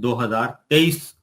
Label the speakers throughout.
Speaker 1: 2023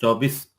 Speaker 1: 24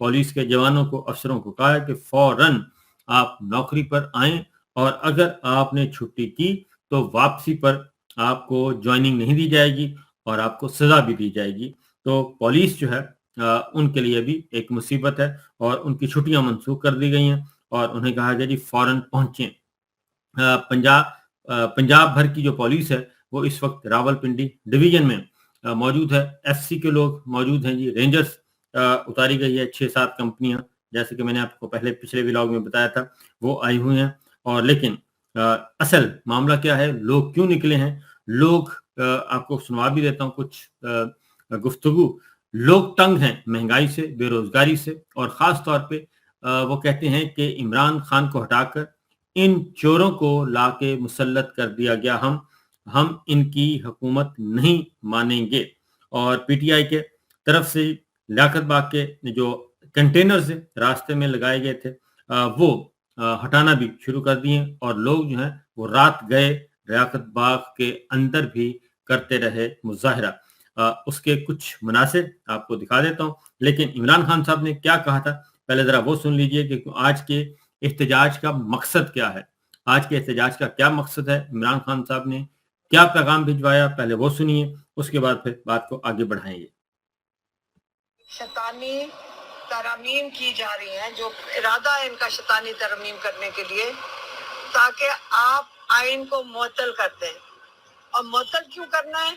Speaker 1: police کے جوانوں کو افسروں کو کہا ہے کہ فوراً آپ نوکری پر آئیں اور اگر آپ نے چھٹی کی تو واپسی پر آپ کو جوائننگ نہیں دی جائے گی اور آپ کو سزا بھی دی جائے گی. تو پولیس جو ہے ان کے لیے بھی ایک مصیبت ہے اور ان کی چھٹیاں منسوخ کر دی گئی ہیں اور انہیں کہا گیا جی فوراً پہنچیں. پنجاب بھر کی جو پولیس ہے وہ اس وقت راولپنڈی ڈویژن میں موجود ہے. ایف سی کے لوگ موجود ہیں جی, رینجرز اتاری گئی ہے, 6-7 کمپنیاں جیسے کہ میں نے آپ کو پچھلے ولاگ میں بتایا تھا وہ آئی ہوئی ہیں. اور لیکن اصل معاملہ کیا ہے, لوگ کیوں نکلے ہیں, لوگ آپ کو سنوا بھی دیتا ہوں کچھ گفتگو. لوگ تنگ ہیں مہنگائی سے, بے روزگاری سے, اور خاص طور پہ وہ کہتے ہیں کہ عمران خان کو ہٹا کر ان چوروں کو لا کے مسلط کر دیا گیا, ہم ان کی حکومت نہیں مانیں گے. اور پی ٹی آئی کے طرف سے لیاقت باغ کے جو کنٹینرز راستے میں لگائے گئے تھے وہ ہٹانا بھی شروع کر دیے اور لوگ جو ہیں وہ رات گئے لیاقت باغ کے اندر بھی کرتے رہے مظاہرہ. اس کے کچھ مناظر آپ کو دکھا دیتا ہوں. لیکن عمران خان صاحب نے کیا کہا تھا پہلے ذرا وہ سن لیجئے کہ آج کے احتجاج کا مقصد کیا ہے. آج کے احتجاج کا کیا مقصد ہے, عمران خان صاحب نے کیا پیغام بھجوایا, پہلے وہ سنیے, اس کے بعد پھر بات کو آگے بڑھائیں گے.
Speaker 2: شیطانی ترامیم کی جا رہی ہیں, جو ارادہ ہے ان کا شیطانی ترمیم کرنے کے لیے, تاکہ آپ آئین کو معطل کر دیں. اور معطل کیوں کرنا ہے؟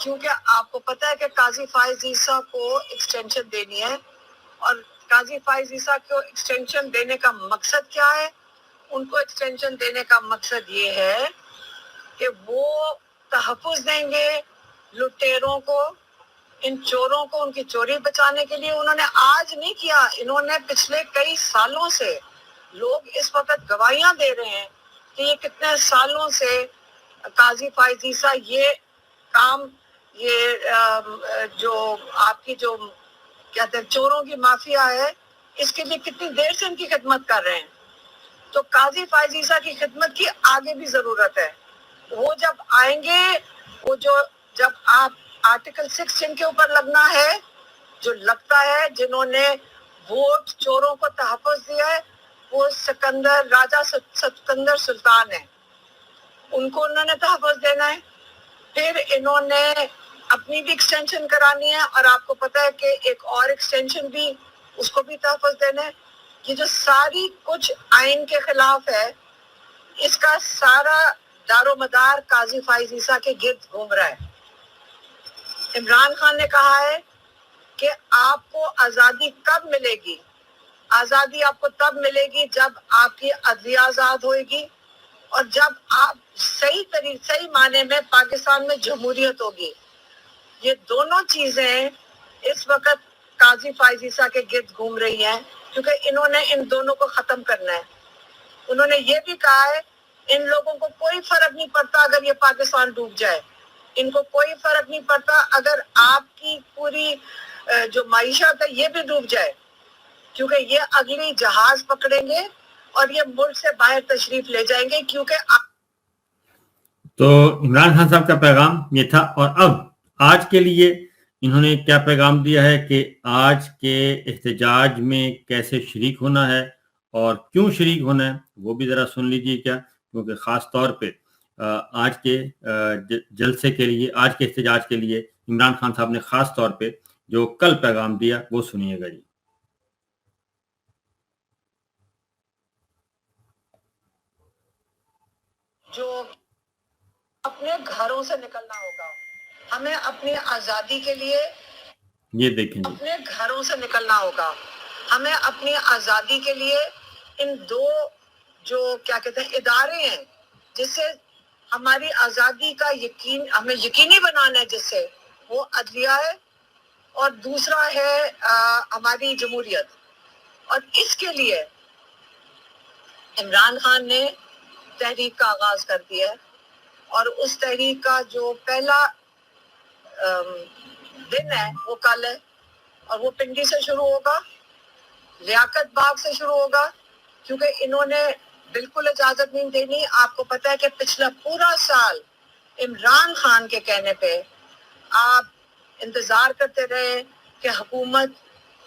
Speaker 2: کیونکہ آپ کو پتہ ہے کہ قاضی فائز عیسیٰ کو ایکسٹینشن دینی ہے, اور قاضی فائز عیسیٰ کو ایکسٹینشن دینے کا مقصد کیا ہے؟ ان کو ایکسٹینشن دینے کا مقصد یہ ہے کہ وہ تحفظ دیں گے لٹیروں کو, ان چوروں کو, ان کی چوری بچانے کے لیے. انہوں نے آج نہیں کیا, انہوں نے پچھلے کئی سالوں سے, لوگ اس وقت گواہیاں دے رہے ہیں کہ یہ کتنے سالوں سے قاضی فائز عیسیٰ یہ کام, یہ جو آپ کی جو کہتے ہیں چوروں کی مافیا ہے, اس کے لیے کتنی دیر سے ان کی خدمت کر رہے ہیں. تو قاضی فائز عیسیٰ کی خدمت کی آگے بھی ضرورت ہے. وہ جب آئیں گے, وہ جب آپ آرٹیکل 6 جن کے اوپر لگنا ہے, جو لگتا ہے جنہوں نے ووٹ چوروں کو تحفظ دیا ہے, وہ راجہ سکندر سلطان ہے, ان کو انہوں نے تحفظ دینا ہے. پھر انہوں نے اپنی بھی ایکسٹینشن کرانی ہے, اور آپ کو پتہ ہے کہ ایک اور ایکسٹینشن بھی, اس کو بھی تحفظ دینا ہے. یہ جو ساری کچھ آئین کے خلاف ہے, اس کا سارا دار و مدار قاضی فائز عیسیٰ کے گرد گھوم رہا ہے. عمران خان نے کہا ہے کہ آپ کو آزادی کب ملے گی؟ آزادی آپ کو تب ملے گی جب آپ کی عدلیہ آزاد ہوئے گی, اور جب آپ صحیح معنی میں پاکستان میں جمہوریت ہوگی. یہ دونوں چیزیں اس وقت قاضی فائز عیسیٰ کے گرد گھوم رہی ہیں, کیونکہ انہوں نے ان دونوں کو ختم کرنا ہے. انہوں نے یہ بھی کہا ہے ان لوگوں کو کوئی فرق نہیں پڑتا اگر یہ پاکستان ڈوب جائے, ان کو کوئی فرق نہیں پڑتا اگر آپ کی پوری جو معیشت ہے یہ بھی ڈوب جائے, کیونکہ یہ اگلی جہاز پکڑیں گے اور یہ ملک سے باہر تشریف لے جائیں گے. کیونکہ
Speaker 1: تو عمران خان صاحب کا پیغام یہ تھا. اور اب آج کے لیے انہوں نے کیا پیغام دیا ہے کہ آج کے احتجاج میں کیسے شریک ہونا ہے اور کیوں شریک ہونا ہے, وہ بھی ذرا سن لیجئے کیا, کیونکہ خاص طور پہ آج کے جلسے کے لیے, آج کے احتجاج کے لیے عمران خان صاحب نے خاص طور پہ جو کل پیغام دیا وہ سنیے گا جی.
Speaker 2: جو اپنے گھروں سے نکلنا ہوگا, ہمیں اپنی آزادی کے لیے
Speaker 1: یہ دیکھیں جی,
Speaker 2: اپنے گھروں سے نکلنا ہوگا. ہمیں اپنی آزادی کے لیے ان دو جو کیا کہتے ہیں ادارے ہیں جس سے ہماری آزادی کا ہمیں یقینی بنانا ہے, جس سے وہ عدلیہ ہے اور دوسرا ہے ہماری جمہوریت. اور اس کے لیے عمران خان نے تحریک کا آغاز کر دیا ہے, اور اس تحریک کا جو پہلا دن ہے وہ کل ہے, اور وہ پنڈی سے شروع ہوگا, لیاقت باغ سے شروع ہوگا, کیونکہ انہوں نے بالکل اجازت نہیں دینی. آپ کو پتہ ہے کہ پچھلا پورا سال عمران خان کے کہنے پہ آپ انتظار کرتے رہے کہ حکومت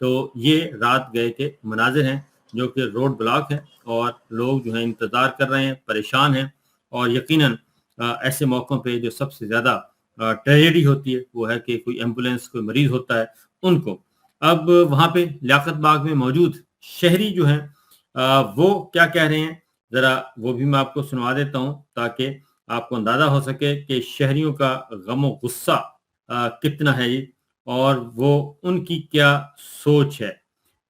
Speaker 1: تو یہ رات گئے کے مناظر ہیں جو کہ روڈ بلاک ہے اور لوگ جو ہیں انتظار کر رہے ہیں، پریشان ہیں، اور یقیناً ایسے موقعوں پہ جو سب سے زیادہ ٹریجڈی ہوتی ہے وہ ہے کہ کوئی ایمبولینس، کوئی مریض ہوتا ہے ان کو۔ اب وہاں پہ لیاقت باغ میں موجود شہری جو ہیں وہ کیا کہہ رہے ہیں، ذرا وہ بھی میں آپ کو سنوا دیتا ہوں تاکہ آپ کو اندازہ ہو سکے کہ شہریوں کا غم و غصہ کتنا ہے یہ، اور وہ ان کی کیا سوچ ہے،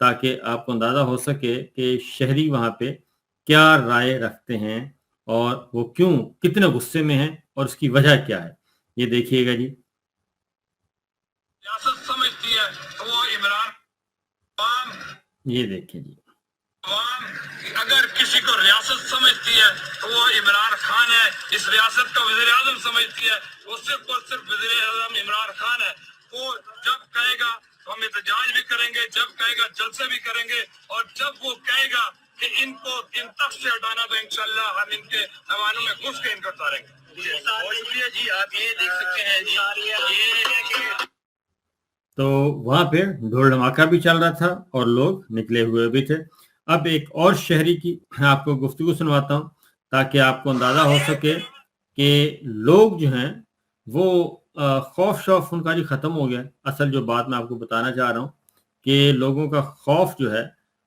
Speaker 1: تاکہ آپ کو اندازہ ہو سکے کہ شہری وہاں پہ کیا رائے رکھتے ہیں اور وہ کیوں کتنے غصے میں ہیں اور اس کی وجہ کیا ہے۔ یہ دیکھیے گا جی۔
Speaker 3: ریاست سمجھتی ہے وہ عمران عوام،
Speaker 1: یہ دیکھیں جی،
Speaker 3: عوام اگر کسی کو ریاست سمجھتی ہے تو وہ عمران خان ہے، اس ریاست کا وزیر اعظم سمجھتی ہے وہ صرف اور صرف وزیر اعظم عمران خان ہے۔ وہ جب کہے گا تو ہم احتجاج بھی کریں گے، جب کہے گا جلسے بھی کریں گے، اور جب وہ کہے گا کہ ان کو ان تخت سے ہٹانا تو انشاءاللہ ہم ان کے ایوانوں میں گھس کے ان کو اتاریں گے۔ بہت شکریہ جی، آپ یہ دیکھ سکتے ہیں جی، یہ ہے کہ
Speaker 1: تو وہاں پہ ڈھول دھماکہ بھی چل رہا تھا اور لوگ نکلے ہوئے بھی تھے۔ اب ایک اور شہری کی میں آپ کو گفتگو سنواتا ہوں تاکہ آپ کو اندازہ ہو سکے کہ لوگ جو ہیں وہ خوف شوف ان کا جی ختم ہو گیا۔ اصل جو بات میں آپ کو بتانا چاہ رہا ہوں کہ لوگوں کا خوف جو ہے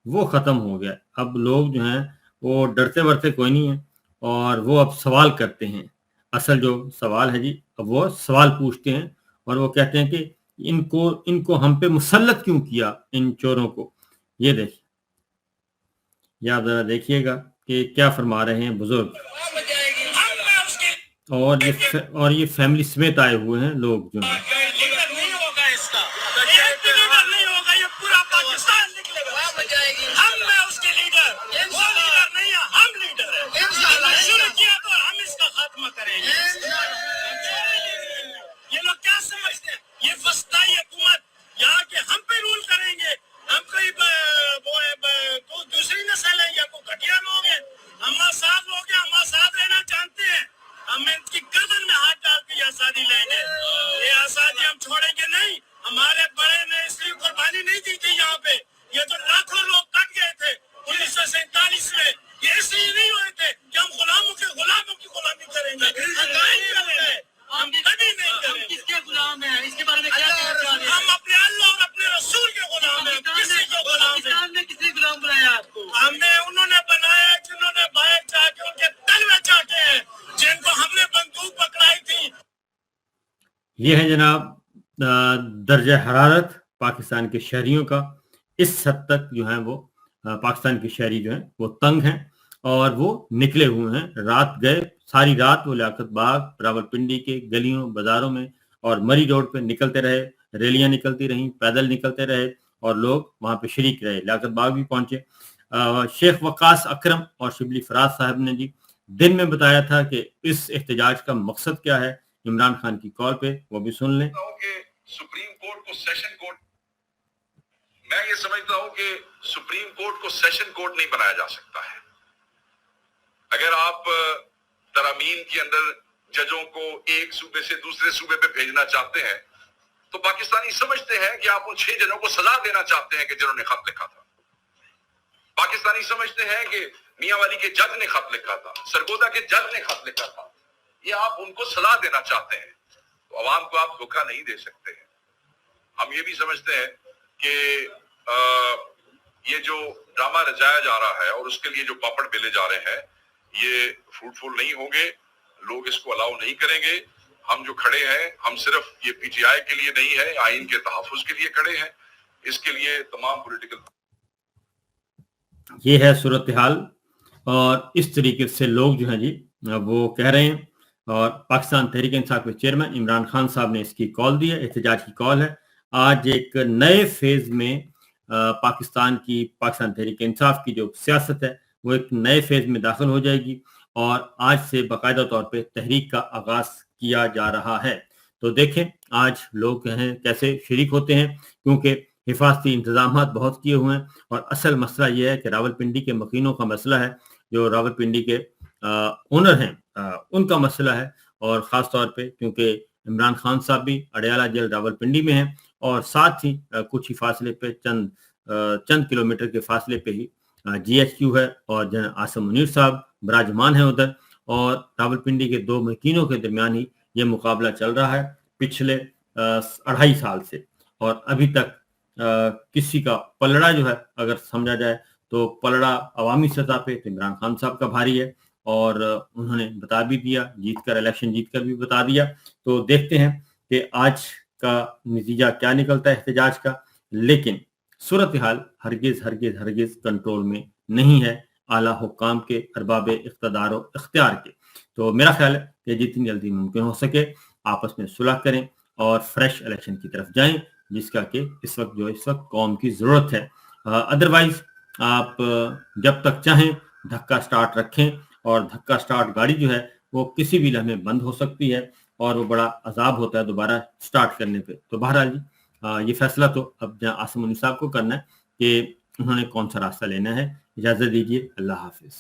Speaker 1: وہ ختم ہو گیا۔ اب لوگ جو ہیں وہ ڈرتے ورتے کوئی نہیں ہیں اور وہ اب سوال کرتے ہیں۔ اصل جو سوال ہے جی، اب وہ سوال پوچھتے ہیں اور وہ کہتے ہیں کہ ان کو ہم پہ مسلط کیوں کیا ان چوروں کو۔ یہ دیکھیں، یہ آپ ذرا دیکھیے گا کہ کیا فرما رہے ہیں بزرگ، اور یہ فیملی سمیت آئے ہوئے ہیں لوگ جو ہیں۔
Speaker 3: نہیں ہوگا اس کا، ایک بھی لیڈر نہیں ہوگا، یہ پورا پاکستان نکلے گا۔ ہم میں اس کے لیڈر، وہ لیڈر نہیں ہے، ہم لیڈر ہیں۔ ہم نے شروع کیا تو ہم اس کا خاتمہ کریں گے۔ یہ لوگ کیا سمجھتے ہیں یہ وسطائی حکومت یہاں کے ہم پہ رول کریں گے؟ ہم کوئی دوسری نسل ہے یا کوئی گھٹیا لوگ ہیں؟ ہم آزاد لوگ ہیں، ہم آزاد رہنا چاہتے ہیں۔ ہم ان کی گردن میں ہاتھ ڈال کے یہ آزادی لیں گے، یہ آزادی ہم چھوڑیں گے نہیں۔ ہمارے بڑے نے اس لیے قربانی نہیں دی تھی یہاں پہ، یہ تو لاکھوں لوگ کٹ گئے تھے 1947 میں، یہ اس لیے نہیں ہوئے تھے کہ ہم غلاموں کی غلامی کریں گے، ہم کبھی نہیں کریں گے۔
Speaker 4: کس کے غلام ہیں؟ اس کے بارے میں کیا کہنا چاہ رہے ہیں؟
Speaker 3: ہم اپنے اللہ اور اپنے رسول کے غلام ہیں، کسی کو غلام نہیں۔
Speaker 4: پاکستان نے کس نے غلام بنایا آپ کو؟
Speaker 3: ہمیں انہوں نے بنایا جنہوں نے باہر جا کے ان کے دل میں چاہتے ہیں، جن کو ہم نے بندوق پکڑائی تھی۔
Speaker 1: یہ ہے جناب درجہ حرارت پاکستان کے شہریوں کا۔ اس حد تک جو ہیں وہ پاکستان کے شہری جو ہیں وہ تنگ ہیں اور وہ نکلے ہوئے ہیں۔ رات گئے، ساری رات وہ لیاقت باغ، راولپنڈی کے گلیوں بازاروں میں اور مری روڈ پہ نکلتے رہے، ریلیاں نکلتی رہیں، پیدل نکلتے رہے اور لوگ وہاں پہ شریک رہے۔ لیاقت باغ بھی پہنچے۔ شیخ وقاص اکرم اور شبلی فراز صاحب نے جی دن میں بتایا تھا کہ اس احتجاج کا مقصد کیا ہے عمران خان کی کال پہ، وہ بھی سن لیں۔
Speaker 5: سپریم کورٹ کو سیشن کورٹ، میں یہ سمجھتا ہوں کہ سپریم کورٹ کو سیشن کورٹ نہیں بنایا جا سکتا ہے۔ اگر آپ ترامیم کے اندر ججوں کو ایک صوبے سے دوسرے صوبے پہ بھیجنا چاہتے ہیں تو پاکستانی سمجھتے ہیں کہ آپ ان 6 ججوں کو سزا دینا چاہتے ہیں کہ جنہوں نے خط لکھا تھا۔ پاکستانی سمجھتے ہیں کہ میاں والی کے جج نے خط لکھا تھا، سرگودا کے جج نے خط لکھا تھا، یہ آپ ان کو سزا دینا چاہتے ہیں، تو عوام کو آپ دھوکہ نہیں دے سکتے ہیں۔ ہم یہ بھی سمجھتے ہیں کہ یہ جو ڈرامہ رچایا جا رہا ہے اور اس کے لیے جو پاپڑ بیلے جا رہے ہیں یہ فروٹفل نہیں ہوں گے، لوگ اس کو الاؤ نہیں کریں گے۔ ہم جو کھڑے ہیں ہم صرف یہ پی ٹی آئی کے لیے نہیں ہے، آئین کے تحفظ کے لیے کھڑے ہیں۔ اس کے لیے تمام پولیٹیکل،
Speaker 1: یہ ہے صورتحال اور اس طریقے سے لوگ جو ہیں جی وہ کہہ رہے ہیں، اور پاکستان تحریک انصاف کے چیئرمین عمران خان صاحب نے اس کی کال دی ہے، احتجاج کی کال ہے۔ آج ایک نئے فیز میں پاکستان تحریک انصاف کی جو سیاست ہے وہ ایک نئے فیز میں داخل ہو جائے گی اور آج سے باقاعدہ طور پہ تحریک کا آغاز کیا جا رہا ہے۔ تو دیکھیں آج لوگ ہیں کیسے شریک ہوتے ہیں، کیونکہ حفاظتی انتظامات بہت کیے ہوئے ہیں اور اصل مسئلہ یہ ہے کہ راولپنڈی کے مکینوں کا مسئلہ ہے، جو راولپنڈی کے اونر ہیں ان کا مسئلہ ہے، اور خاص طور پہ کیونکہ عمران خان صاحب بھی اڈیالہ جیل راولپنڈی میں ہیں اور ساتھ ہی کچھ ہی فاصلے پہ چند کلومیٹر کے فاصلے پہ ہی GHQ ہے اور جنرل عاصم منیر صاحب براجمان ہیں ادھر، اور راولپنڈی کے 2 مکینوں کے درمیان ہی یہ مقابلہ چل رہا ہے پچھلے 2.5 سال سے، اور ابھی تک کسی کا پلڑا جو ہے اگر سمجھا جائے تو پلڑا عوامی سطح پہ تو عمران خان صاحب کا بھاری ہے، اور انہوں نے بتا بھی دیا، الیکشن جیت کر بھی بتا دیا۔ تو دیکھتے ہیں کہ آج کا نتیجہ کیا نکلتا ہے احتجاج کا، لیکن صورتحال ہرگز ہرگز ہرگز کنٹرول میں نہیں ہے اعلیٰ حکام کے، ارباب اقتدار و اختیار کے۔ تو میرا خیال ہے کہ جتنی جلدی ممکن ہو سکے آپس میں صلح کریں اور فریش الیکشن کی طرف جائیں، جس کا کہ اس وقت قوم کی ضرورت ہے۔ ادروائز آپ جب تک چاہیں دھکا سٹارٹ رکھیں، اور دھکا سٹارٹ گاڑی جو ہے وہ کسی بھی لمحے بند ہو سکتی ہے، اور وہ بڑا عذاب ہوتا ہے دوبارہ سٹارٹ کرنے پہ۔ تو بہرحال یہ فیصلہ تو اب جہاں عاصم منیر صاحب کو کرنا ہے کہ انہوں نے کون سا راستہ لینا ہے۔ اجازت دیجیے، اللہ حافظ۔